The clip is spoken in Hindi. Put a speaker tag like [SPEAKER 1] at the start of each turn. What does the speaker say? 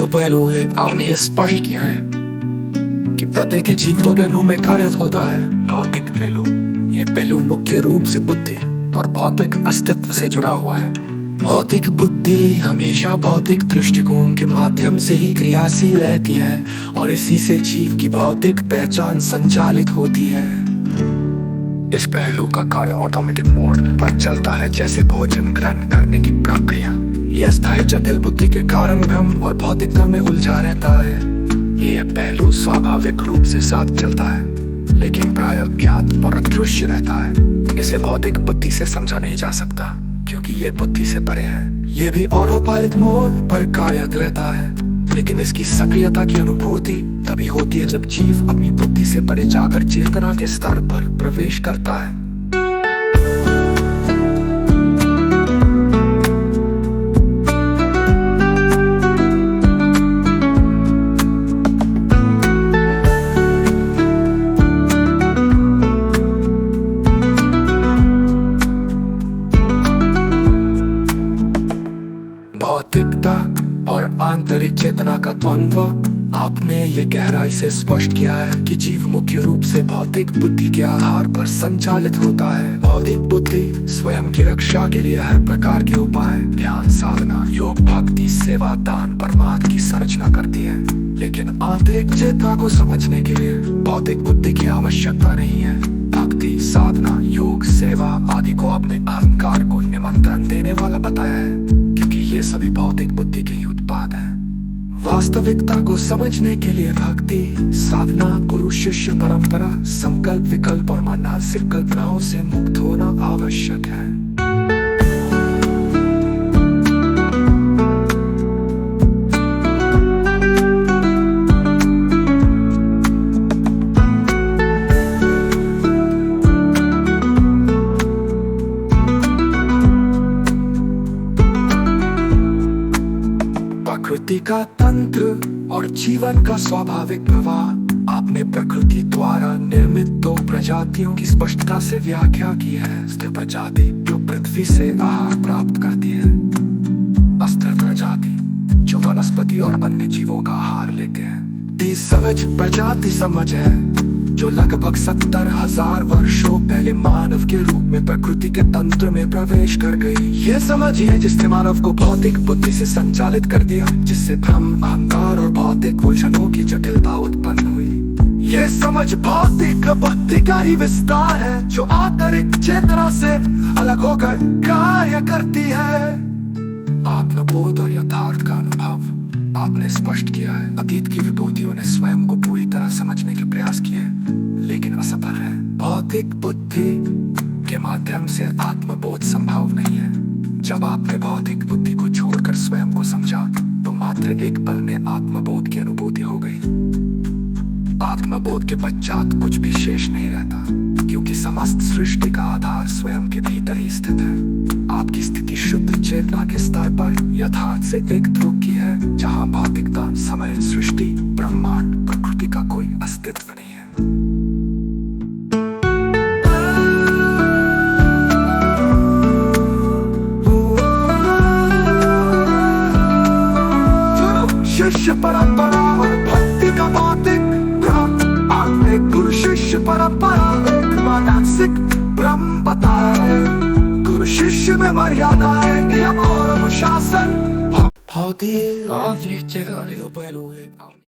[SPEAKER 1] पहलू है आपने स्पष्ट किया है कि प्रत्येक जीव दो पहलू में कार्य होता है। भौतिक पहलू, ये पहलू मुख्य रूप से बुद्धि और भौतिक अस्तित्व से जुड़ा हुआ है। भौतिक बुद्धि हमेशा भौतिक दृष्टिकोण के माध्यम से ही क्रियाशील रहती है और इसी से जीव की भौतिक पहचान संचालित होती है। इस पहलू का कार्य ऑटोमेटिक मोड पर चलता है, जैसे भोजन ग्रहण करने की प्रक्रिया। यह स्थायी जटिल बुद्धि के कारण भ्रम और भौतिकता में उलझा रहता है। यह पहलू स्वाभाविक रूप से साथ चलता है, लेकिन प्रायः ज्ञात और अदृश्य रहता है। इसे भौतिक बुद्धि से समझा नहीं जा सकता, क्योंकि यह बुद्धि से परे है। यह भी ऑटो पायलट मोड पर कार्यरत रहता है, लेकिन इसकी सक्रियता की अनुभूति तभी होती है जब जीव अपनी बुद्धि से परे जाकर चेतना के स्तर पर प्रवेश करता है। भौतिकता और आंतरिक चेतना का द्वंद्व आपने ये गहराई से स्पष्ट किया है कि जीव मुख्य रूप से भौतिक बुद्धि के आधार पर संचालित होता है। भौतिक बुद्धि स्वयं की रक्षा के लिए हर प्रकार के उपाय, ध्यान, साधना, योग, भक्ति, सेवा, दान, परमार्थ की संरचना करती है। लेकिन आंतरिक चेतना को समझने के लिए भौतिक बुद्धि की आवश्यकता नहीं है। भक्ति, साधना, योग, सेवा आदि को अपने अहंकार को निमंत्रण देने वाला बताया है, क्योंकि ये सभी भौतिक बुद्धि के ही उत्पाद हैं। वास्तविकता को समझने के लिए भक्ति, साधना, गुरु शिष्य परंपरा, संकल्प, विकल्प और मानसिक कल्पनाओं से मुक्त होना आवश्यक है। प्रकृति का तंत्र और जीवन का स्वाभाविक प्रवाह आपने प्रकृति द्वारा निर्मित दो प्रजातियों की स्पष्टता से व्याख्या की है। स्थिर प्रजाति जो पृथ्वी से आहार प्राप्त करती है, अस्थिर प्रजाति जो वनस्पति और अन्य जीवों का आहार लेते हैं। सहज प्रजाति समझ है जो लगभग 70,000 वर्षों पहले मानव के रूप में प्रकृति के तंत्र में प्रवेश कर गई। यह समझ है जिसने मानव को भौतिक बुद्धि से संचालित कर दिया, जिससे भ्रम, अहंकार और भौतिक उलझनों की जटिलता उत्पन्न हुई। यह समझ भौतिक बुद्धि का ही विस्तार है, जो आंतरिक चेतना से अलग होकर कार्य करती है। आत्मबोध और यथार्थ का अनुभव आपने स्पष्ट किया है। अतीत की विभूतियों ने स्वयं को पूरी तरह समझने के प्रयास किए, लेकिन असफल है। भौतिक बुद्धि के माध्यम से आत्मबोध संभव नहीं है। जब आपने भौतिक बुद्धि को छोड़कर स्वयं को समझा, तो मात्र एक पल में आत्मबोध की अनुभूति हो गई। आत्मबोध के पश्चात कुछ भी शेष नहीं रहता, क्योंकि समस्त सृष्टि का आधार स्वयं के भीतर ही स्थित है। आपकी स्थिति शुद्ध चेतना के स्तर पर यथार्थ से एक ध्रुव की है, जहाँ भौतिकता, समय, सृष्टि, ब्रह्मांड, प्रकृति का कोई अस्तित्व नहीं है। शिष्य परंपरा और भक्ति का भौतिक ब्रह्म आपने गुरु शिष्य परंपरा मानसिक ब्रह्म बताया है। गुरु शिष्य में मर्यादाएं, नियम और अनुशासन।